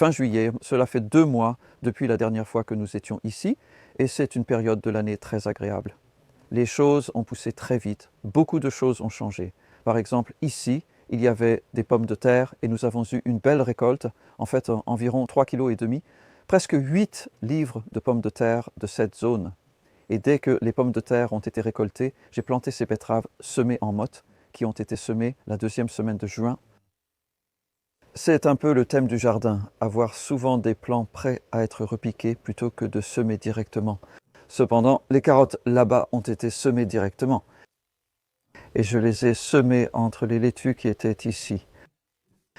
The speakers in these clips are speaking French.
fin juillet. Cela fait 2 mois depuis la dernière fois que nous étions ici et c'est une période de l'année très agréable. Les choses ont poussé très vite, beaucoup de choses ont changé. Par exemple, ici, il y avait des pommes de terre et nous avons eu une belle récolte, en fait environ 3,5 kg, presque 8 livres de pommes de terre de cette zone. Et dès que les pommes de terre ont été récoltées, j'ai planté ces betteraves semées en motte qui ont été semées la 2e semaine de juin. C'est un peu le thème du jardin, avoir souvent des plants prêts à être repiqués plutôt que de semer directement. Cependant, les carottes là-bas ont été semées directement. Et je les ai semées entre les laitues qui étaient ici.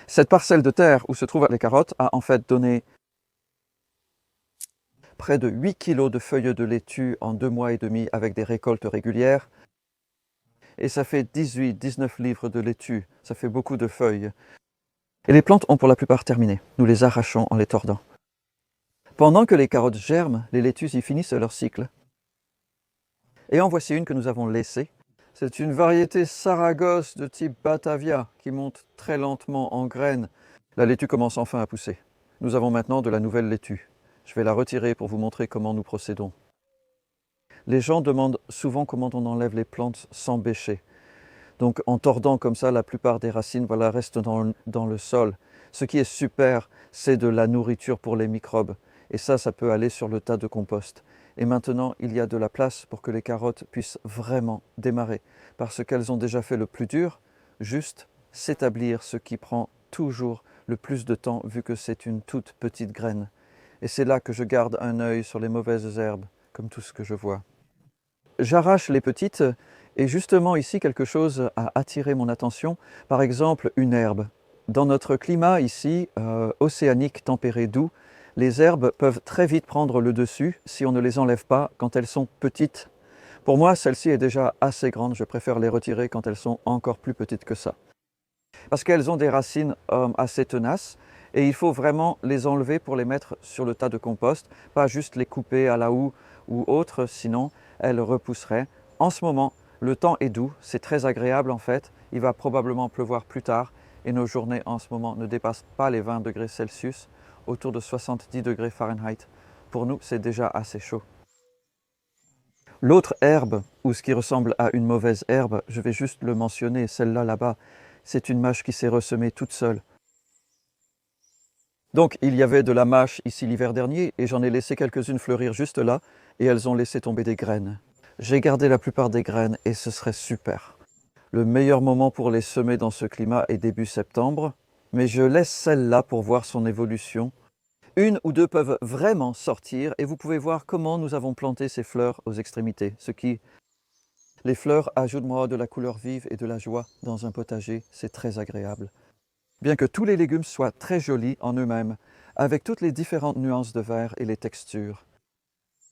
Cette parcelle de terre où se trouvent les carottes a en fait donné près de 8 kg de feuilles de laitue en 2 mois et demi avec des récoltes régulières. Et ça fait 18-19 livres de laitue, ça fait beaucoup de feuilles. Et les plantes ont pour la plupart terminé, nous les arrachons en les tordant. Pendant que les carottes germent, les laitues y finissent leur cycle. Et en voici une que nous avons laissée. C'est une variété Saragosse de type Batavia qui monte très lentement en graines. La laitue commence enfin à pousser. Nous avons maintenant de la nouvelle laitue. Je vais la retirer pour vous montrer comment nous procédons. Les gens demandent souvent comment on enlève les plantes sans bêcher. Donc en tordant comme ça, la plupart des racines voilà, restent dans le sol. Ce qui est super, c'est de la nourriture pour les microbes. Et ça peut aller sur le tas de compost. Et maintenant, il y a de la place pour que les carottes puissent vraiment démarrer. Parce qu'elles ont déjà fait le plus dur, juste s'établir, ce qui prend toujours le plus de temps vu que c'est une toute petite graine. Et c'est là que je garde un œil sur les mauvaises herbes, comme tout ce que je vois. J'arrache les petites et justement ici quelque chose a attiré mon attention, par exemple une herbe. Dans notre climat ici, océanique tempéré doux, les herbes peuvent très vite prendre le dessus si on ne les enlève pas quand elles sont petites. Pour moi, celle-ci est déjà assez grande, je préfère les retirer quand elles sont encore plus petites que ça. Parce qu'elles ont des racines assez tenaces et il faut vraiment les enlever pour les mettre sur le tas de compost, pas juste les couper à la houe ou autre, sinon elles repousseraient. En ce moment, le temps est doux, c'est très agréable en fait, il va probablement pleuvoir plus tard et nos journées en ce moment ne dépassent pas les 20 degrés Celsius, autour de 70 degrés Fahrenheit. Pour nous, c'est déjà assez chaud. L'autre herbe, ou ce qui ressemble à une mauvaise herbe, je vais juste le mentionner, celle-là là-bas, c'est une mâche qui s'est ressemée toute seule. Donc il y avait de la mâche ici l'hiver dernier et j'en ai laissé quelques-unes fleurir juste là et elles ont laissé tomber des graines. J'ai gardé la plupart des graines et ce serait super. Le meilleur moment pour les semer dans ce climat est début septembre, mais je laisse celle-là pour voir son évolution. 1 ou 2 peuvent vraiment sortir et vous pouvez voir comment nous avons planté ces fleurs aux extrémités. Les fleurs ajoutent moi de la couleur vive et de la joie dans un potager, c'est très agréable. Bien que tous les légumes soient très jolis en eux-mêmes, avec toutes les différentes nuances de vert et les textures.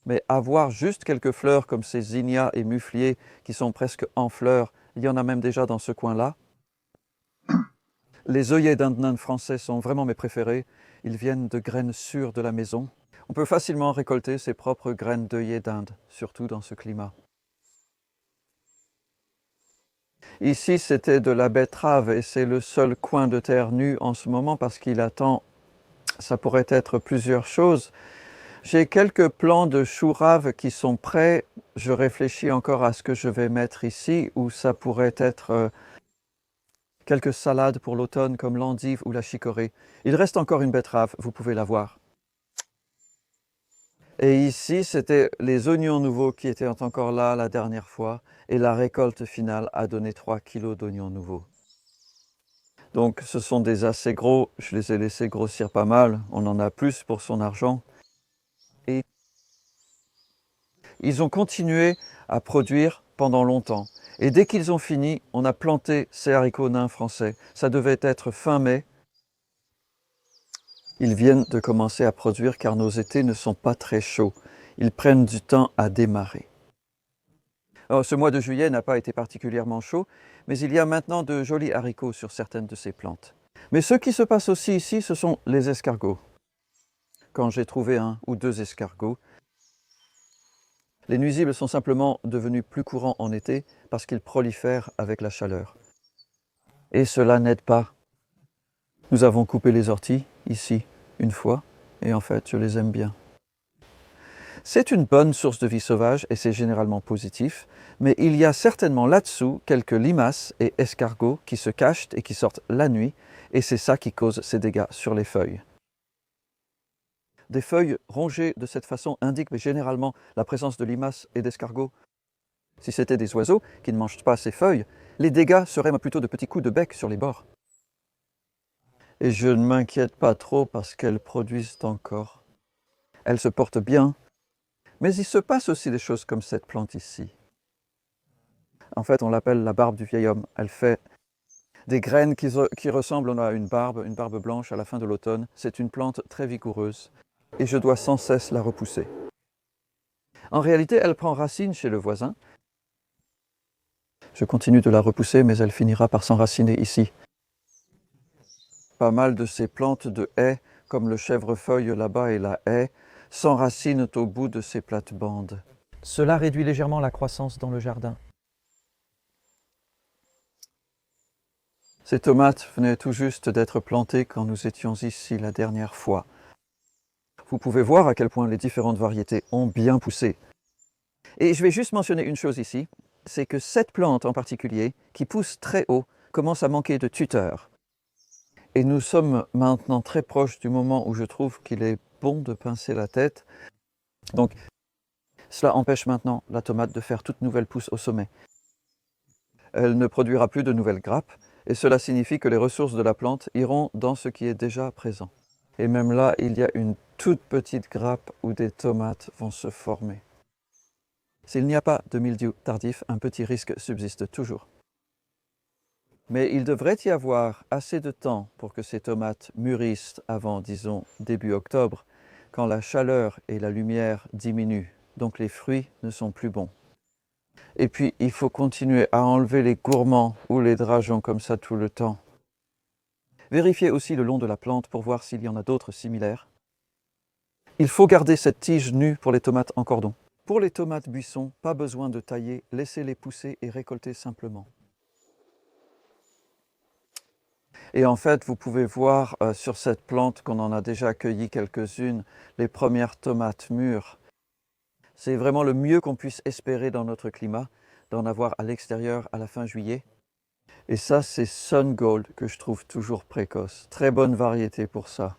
Mais avoir juste quelques fleurs comme ces zinnias et mufliers qui sont presque en fleurs, il y en a même déjà dans ce coin-là. Les œillets d'Inde naine français sont vraiment mes préférés. Ils viennent de graines sûres de la maison. On peut facilement récolter ses propres graines d'œillets d'Inde, surtout dans ce climat. Ici, c'était de la betterave et c'est le seul coin de terre nu en ce moment parce qu'il attend, ça pourrait être plusieurs choses. J'ai quelques plants de chou rave qui sont prêts. Je réfléchis encore à ce que je vais mettre ici ou ça pourrait être quelques salades pour l'automne comme l'endive ou la chicorée. Il reste encore une betterave, vous pouvez la voir. Et ici, c'était les oignons nouveaux qui étaient encore là la dernière fois et la récolte finale a donné 3 kg d'oignons nouveaux. Donc ce sont des assez gros, je les ai laissés grossir pas mal, on en a plus pour son argent. Et ils ont continué à produire pendant longtemps. Et dès qu'ils ont fini, on a planté ces haricots nains français. Ça devait être fin mai. Ils viennent de commencer à produire car nos étés ne sont pas très chauds. Ils prennent du temps à démarrer. Alors, ce mois de juillet n'a pas été particulièrement chaud, mais il y a maintenant de jolis haricots sur certaines de ces plantes. Mais ce qui se passe aussi ici, ce sont les escargots. Quand j'ai trouvé 1 ou 2 escargots, les nuisibles sont simplement devenus plus courants en été parce qu'ils prolifèrent avec la chaleur. Et cela n'aide pas. Nous avons coupé les orties, ici, une fois, et en fait, je les aime bien. C'est une bonne source de vie sauvage et c'est généralement positif, mais il y a certainement là-dessous quelques limaces et escargots qui se cachent et qui sortent la nuit, et c'est ça qui cause ces dégâts sur les feuilles. Des feuilles rongées de cette façon indiquent généralement la présence de limaces et d'escargots. Si c'était des oiseaux qui ne mangent pas ces feuilles, les dégâts seraient plutôt de petits coups de bec sur les bords. Et je ne m'inquiète pas trop parce qu'elles produisent encore. Elles se portent bien, mais il se passe aussi des choses comme cette plante ici. En fait, on l'appelle la barbe du vieil homme. Elle fait des graines qui ressemblent à une barbe blanche à la fin de l'automne. C'est une plante très vigoureuse et je dois sans cesse la repousser. En réalité, elle prend racine chez le voisin. Je continue de la repousser, mais elle finira par s'enraciner ici. Pas mal de ces plantes de haies, comme le chèvrefeuille là-bas et la haie, s'enracinent au bout de ces plates-bandes. Cela réduit légèrement la croissance dans le jardin. Ces tomates venaient tout juste d'être plantées quand nous étions ici la dernière fois. Vous pouvez voir à quel point les différentes variétés ont bien poussé. Et je vais juste mentionner une chose ici, c'est que cette plante en particulier, qui pousse très haut, commence à manquer de tuteur. Et nous sommes maintenant très proches du moment où je trouve qu'il est bon de pincer la tête. Donc, cela empêche maintenant la tomate de faire toute nouvelle pousse au sommet. Elle ne produira plus de nouvelles grappes, et cela signifie que les ressources de la plante iront dans ce qui est déjà présent. Et même là, il y a une toute petite grappe où des tomates vont se former. S'il n'y a pas de mildiou tardif, un petit risque subsiste toujours. Mais il devrait y avoir assez de temps pour que ces tomates mûrissent avant, disons, début octobre, quand la chaleur et la lumière diminuent, donc les fruits ne sont plus bons. Et puis, il faut continuer à enlever les gourmands ou les drageons comme ça tout le temps. Vérifiez aussi le long de la plante pour voir s'il y en a d'autres similaires. Il faut garder cette tige nue pour les tomates en cordon. Pour les tomates buissons, pas besoin de tailler, laissez-les pousser et récolter simplement. Et en fait, vous pouvez voir sur cette plante qu'on en a déjà cueilli quelques-unes, les premières tomates mûres. C'est vraiment le mieux qu'on puisse espérer dans notre climat, d'en avoir à l'extérieur à la fin juillet. Et ça, c'est Sun Gold que je trouve toujours précoce. Très bonne variété pour ça.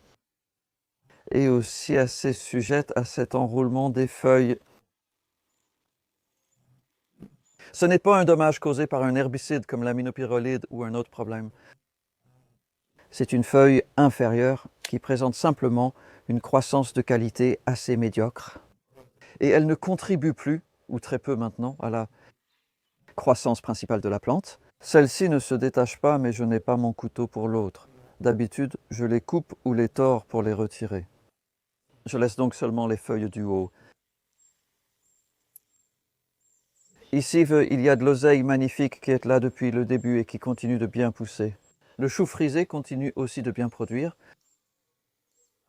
Et aussi assez sujette à cet enroulement des feuilles. Ce n'est pas un dommage causé par un herbicide comme l'aminopyrrolide ou un autre problème. C'est une feuille inférieure qui présente simplement une croissance de qualité assez médiocre. Et elle ne contribue plus, ou très peu maintenant, à la croissance principale de la plante. Celle-ci ne se détache pas, mais je n'ai pas mon couteau pour l'autre. D'habitude, je les coupe ou les tords pour les retirer. Je laisse donc seulement les feuilles du haut. Ici, il y a de l'oseille magnifique qui est là depuis le début et qui continue de bien pousser. Le chou frisé continue aussi de bien produire.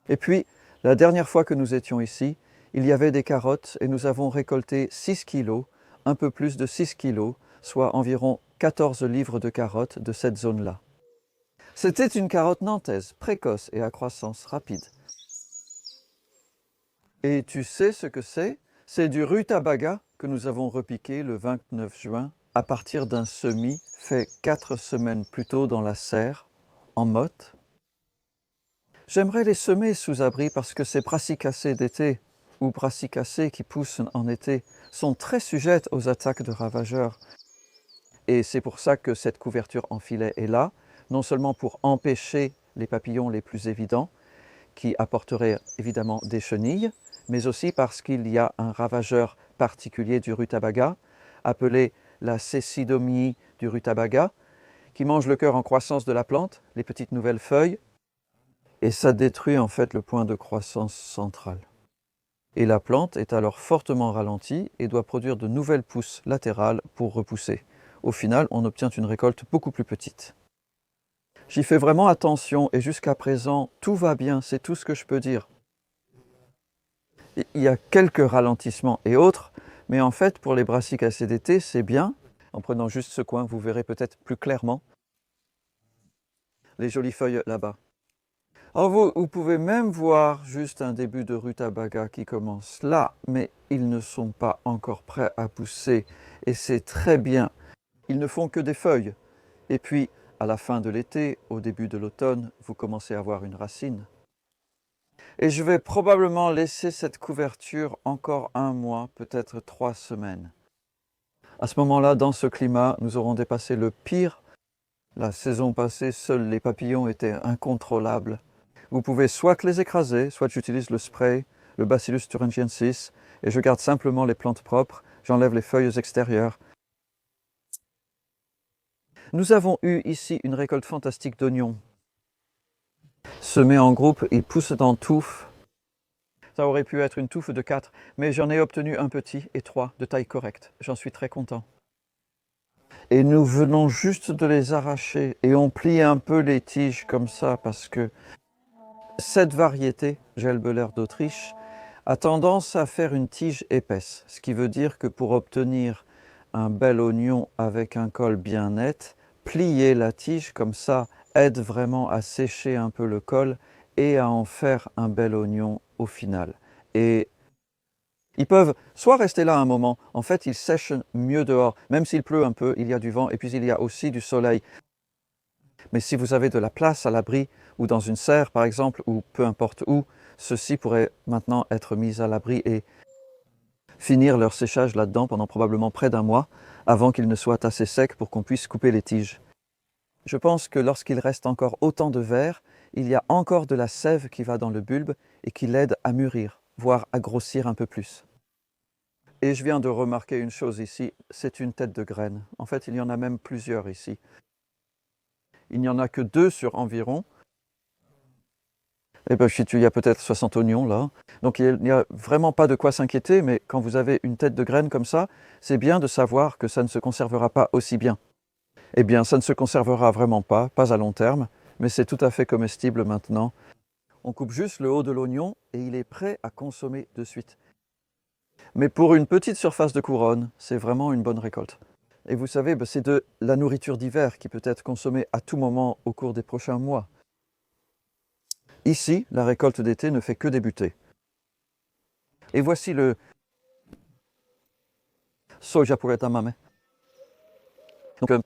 Et puis, la dernière fois que nous étions ici, il y avait des carottes et nous avons récolté 6 kilos, un peu plus de 6 kilos, soit environ 14 livres de carottes de cette zone-là. C'était une carotte nantaise, précoce et à croissance rapide. Et tu sais ce que c'est? C'est du rutabaga que nous avons repiqué le 29 juin à partir d'un semis fait 4 semaines plus tôt dans la serre, en motte. J'aimerais les semer sous abri parce que ces brassicacées d'été ou brassicacées qui poussent en été sont très sujettes aux attaques de ravageurs. Et c'est pour ça que cette couverture en filet est là, non seulement pour empêcher les papillons les plus évidents, qui apporteraient évidemment des chenilles, mais aussi parce qu'il y a un ravageur particulier du rutabaga, appelé la cécidomyie du rutabaga, qui mange le cœur en croissance de la plante, les petites nouvelles feuilles, et ça détruit en fait le point de croissance central. Et la plante est alors fortement ralentie et doit produire de nouvelles pousses latérales pour repousser. Au final, on obtient une récolte beaucoup plus petite. J'y fais vraiment attention et jusqu'à présent, tout va bien, c'est tout ce que je peux dire. Il y a quelques ralentissements et autres, mais en fait, pour les brassicacées d'été, c'est bien. En prenant juste ce coin, vous verrez peut-être plus clairement les jolies feuilles là-bas. Alors vous pouvez même voir juste un début de rutabaga qui commence là, mais ils ne sont pas encore prêts à pousser et c'est très bien. Ils ne font que des feuilles. Et puis, à la fin de l'été, au début de l'automne, vous commencez à avoir une racine. Et je vais probablement laisser cette couverture encore 1 mois, peut-être 3 semaines. À ce moment-là, dans ce climat, nous aurons dépassé le pire. La saison passée, seuls les papillons étaient incontrôlables. Vous pouvez soit les écraser, soit j'utilise le spray, le Bacillus thuringiensis, et je garde simplement les plantes propres, j'enlève les feuilles extérieures. Nous avons eu ici une récolte fantastique d'oignons. Semés en groupe, ils poussent en touffes. Ça aurait pu être une touffe de 4, mais j'en ai obtenu un petit et 3 de taille correcte. J'en suis très content. Et nous venons juste de les arracher et on plie un peu les tiges comme ça parce que cette variété, Gelbeler d'Autriche, a tendance à faire une tige épaisse. Ce qui veut dire que pour obtenir un bel oignon avec un col bien net, plier la tige comme ça aide vraiment à sécher un peu le col et à en faire un bel oignon au final. Et ils peuvent soit rester là un moment, en fait ils sèchent mieux dehors, même s'il pleut un peu, il y a du vent et puis il y a aussi du soleil. Mais si vous avez de la place à l'abri ou dans une serre par exemple, ou peu importe où, ceux-ci pourraient maintenant être mis à l'abri et finir leur séchage là-dedans pendant probablement près d'1 mois avant qu'ils ne soient assez secs pour qu'on puisse couper les tiges. Je pense que lorsqu'il reste encore autant de verre, il y a encore de la sève qui va dans le bulbe et qui l'aide à mûrir, voire à grossir un peu plus. Et je viens de remarquer une chose ici, c'est une tête de graine. En fait, il y en a même plusieurs ici. Il n'y en a que 2 sur environ. Et bien, il y a peut-être 60 oignons là. Donc il n'y a vraiment pas de quoi s'inquiéter, mais quand vous avez une tête de graine comme ça, c'est bien de savoir que ça ne se conservera pas aussi bien. Eh bien, ça ne se conservera vraiment pas à long terme, mais c'est tout à fait comestible maintenant. On coupe juste le haut de l'oignon et il est prêt à consommer de suite. Mais pour une petite surface de couronne, c'est vraiment une bonne récolte. Et vous savez, c'est de la nourriture d'hiver qui peut être consommée à tout moment au cours des prochains mois. Ici, la récolte d'été ne fait que débuter. Et voici le soja pour edamame. Donc,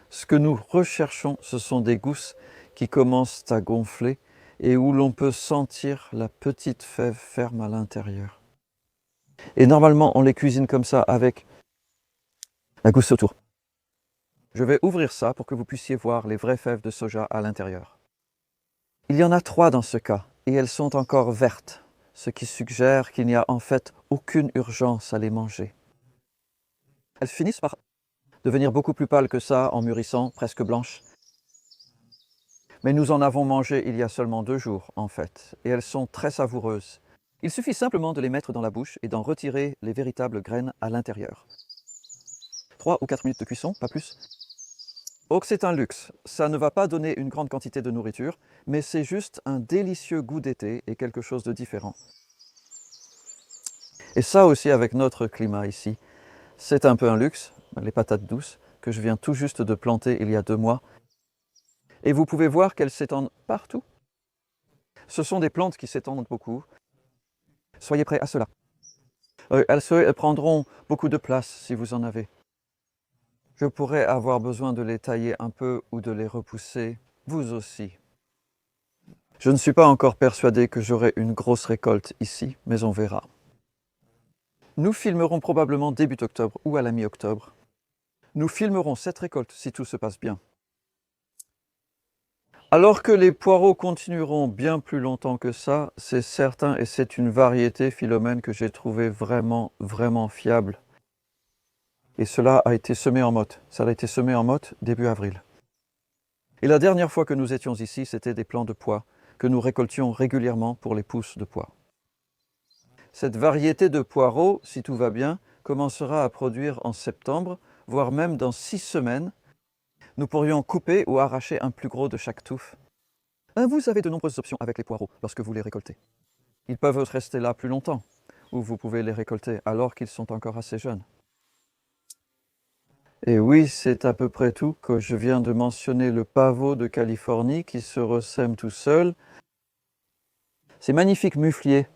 ce que nous recherchons, ce sont des gousses qui commencent à gonfler et où l'on peut sentir la petite fève ferme à l'intérieur. Et normalement, on les cuisine comme ça avec la gousse autour. Je vais ouvrir ça pour que vous puissiez voir les vraies fèves de soja à l'intérieur. Il y en a 3 dans ce cas, et elles sont encore vertes, ce qui suggère qu'il n'y a en fait aucune urgence à les manger. Elles finissent par devenir beaucoup plus pâles que ça en mûrissant, presque blanches. Mais nous en avons mangé il y a seulement 2 jours en fait, et elles sont très savoureuses. Il suffit simplement de les mettre dans la bouche et d'en retirer les véritables graines à l'intérieur. 3 ou 4 minutes de cuisson, pas plus. Oh, c'est un luxe. Ça ne va pas donner une grande quantité de nourriture, mais c'est juste un délicieux goût d'été et quelque chose de différent. Et ça aussi avec notre climat ici, c'est un peu un luxe, les patates douces, que je viens tout juste de planter il y a 2 mois. Et vous pouvez voir qu'elles s'étendent partout. Ce sont des plantes qui s'étendent beaucoup. Soyez prêts à cela. Elles prendront beaucoup de place si vous en avez. Je pourrais avoir besoin de les tailler un peu ou de les repousser, vous aussi. Je ne suis pas encore persuadé que j'aurai une grosse récolte ici, mais on verra. Nous filmerons probablement début octobre ou à la mi-octobre. Nous filmerons cette récolte si tout se passe bien. Alors que les poireaux continueront bien plus longtemps que ça, c'est certain, et c'est une variété, Philomène, que j'ai trouvée vraiment, vraiment fiable. Et cela a été semé en motte. Ça a été semé en motte début avril. Et la dernière fois que nous étions ici, c'était des plants de pois que nous récoltions régulièrement pour les pousses de pois. Cette variété de poireaux, si tout va bien, commencera à produire en septembre, voire même dans 6 semaines. Nous pourrions couper ou arracher un plus gros de chaque touffe. Vous avez de nombreuses options avec les poireaux lorsque vous les récoltez. Ils peuvent rester là plus longtemps, ou vous pouvez les récolter alors qu'ils sont encore assez jeunes. Et oui, c'est à peu près tout, que je viens de mentionner le pavot de Californie qui se ressème tout seul. Ces magnifiques mufliers.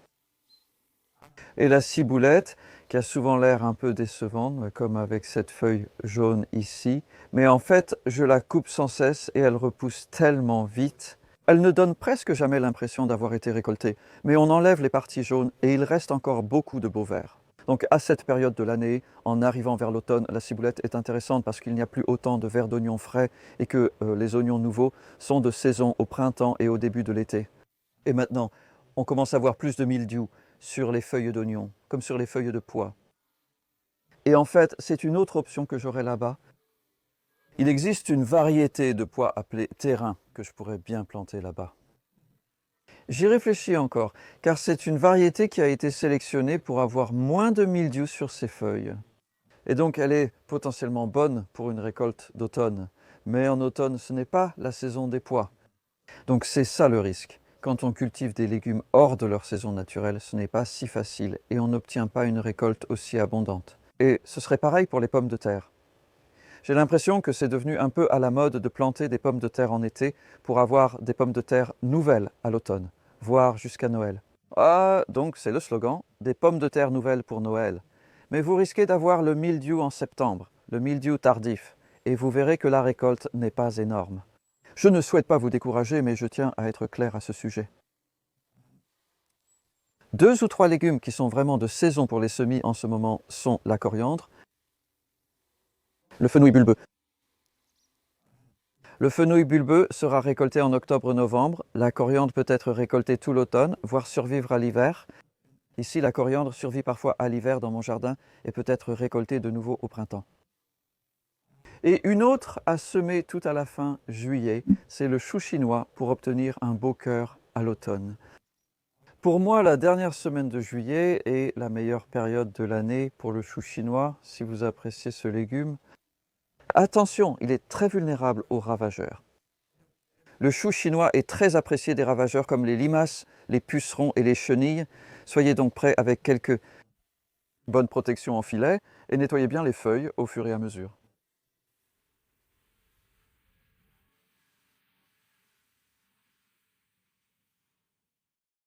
Et la ciboulette, qui a souvent l'air un peu décevante, comme avec cette feuille jaune ici. Mais en fait, je la coupe sans cesse et elle repousse tellement vite. Elle ne donne presque jamais l'impression d'avoir été récoltée, mais on enlève les parties jaunes et il reste encore beaucoup de beaux verts. Donc à cette période de l'année, en arrivant vers l'automne, la ciboulette est intéressante parce qu'il n'y a plus autant de verres d'oignons frais et que les oignons nouveaux sont de saison au printemps et au début de l'été. Et maintenant, on commence à voir plus de mildiou sur les feuilles d'oignon, comme sur les feuilles de pois. Et en fait, c'est une autre option que j'aurai là-bas. Il existe une variété de pois appelée terrain que je pourrais bien planter là-bas. J'y réfléchis encore, car c'est une variété qui a été sélectionnée pour avoir moins de mildiou sur ses feuilles. Et donc elle est potentiellement bonne pour une récolte d'automne. Mais en automne, ce n'est pas la saison des pois. Donc c'est ça le risque. Quand on cultive des légumes hors de leur saison naturelle, ce n'est pas si facile et on n'obtient pas une récolte aussi abondante. Et ce serait pareil pour les pommes de terre. J'ai l'impression que c'est devenu un peu à la mode de planter des pommes de terre en été pour avoir des pommes de terre nouvelles à l'automne, voire jusqu'à Noël. Ah, donc c'est le slogan, des pommes de terre nouvelles pour Noël. Mais vous risquez d'avoir le mildiou en septembre, le mildiou tardif, et vous verrez que la récolte n'est pas énorme. Je ne souhaite pas vous décourager, mais je tiens à être clair à ce sujet. 2 ou 3 légumes qui sont vraiment de saison pour les semis en ce moment sont la coriandre, le fenouil bulbeux. Le fenouil bulbeux sera récolté en octobre-novembre. La coriandre peut être récoltée tout l'automne, voire survivre à l'hiver. Ici, la coriandre survit parfois à l'hiver dans mon jardin et peut être récoltée de nouveau au printemps. Et une autre à semer tout à la fin juillet, c'est le chou chinois pour obtenir un beau cœur à l'automne. Pour moi, la dernière semaine de juillet est la meilleure période de l'année pour le chou chinois, si vous appréciez ce légume. Attention, il est très vulnérable aux ravageurs. Le chou chinois est très apprécié des ravageurs comme les limaces, les pucerons et les chenilles. Soyez donc prêts avec quelques bonnes protections en filet et nettoyez bien les feuilles au fur et à mesure.